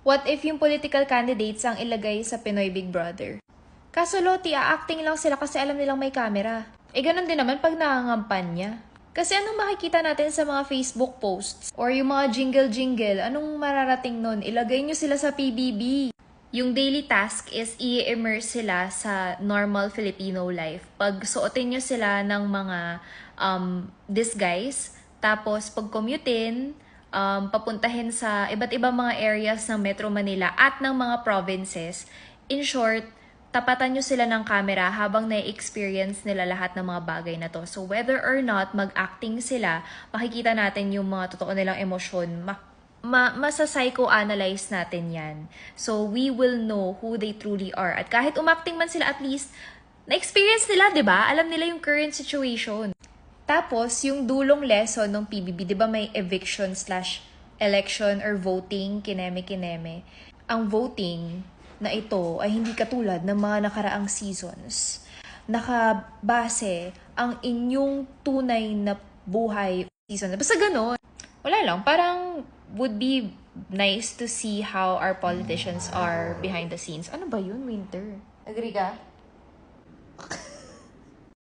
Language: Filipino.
What if yung political candidates ang ilagay sa Pinoy Big Brother? Kaso Loti, acting lang sila kasi alam nilang may camera. Ganun din naman pag nangangampanya. Kasi anong makikita natin sa mga Facebook posts or yung mga jingle-jingle, anong mararating nun? Ilagay nyo sila sa PBB. Yung daily task is i-immerse sila sa normal Filipino life. Pag suotin nyo sila ng mga disguise, tapos pag commutein, papuntahin sa iba't ibang mga areas ng Metro Manila at ng mga provinces. In short, tapatan nyo sila ng camera habang na-experience nila lahat ng mga bagay na to. So whether or not mag-acting sila, makikita natin yung mga totoo nilang emosyon. Masa-psychoanalyze natin yan. So we will know who they truly are. At kahit umacting man sila, at least na-experience nila, di ba? Alam nila yung current situation. Tapos, yung dulong lesson ng PBB, di ba may eviction/election or voting, kineme-kineme. Ang voting na ito ay hindi katulad ng mga nakaraang seasons. Nakabase ang inyong tunay na buhay season. Basta ganon. Wala lang, parang would be nice to see how our politicians are behind the scenes. Ano ba yun, Winter? Agree ka?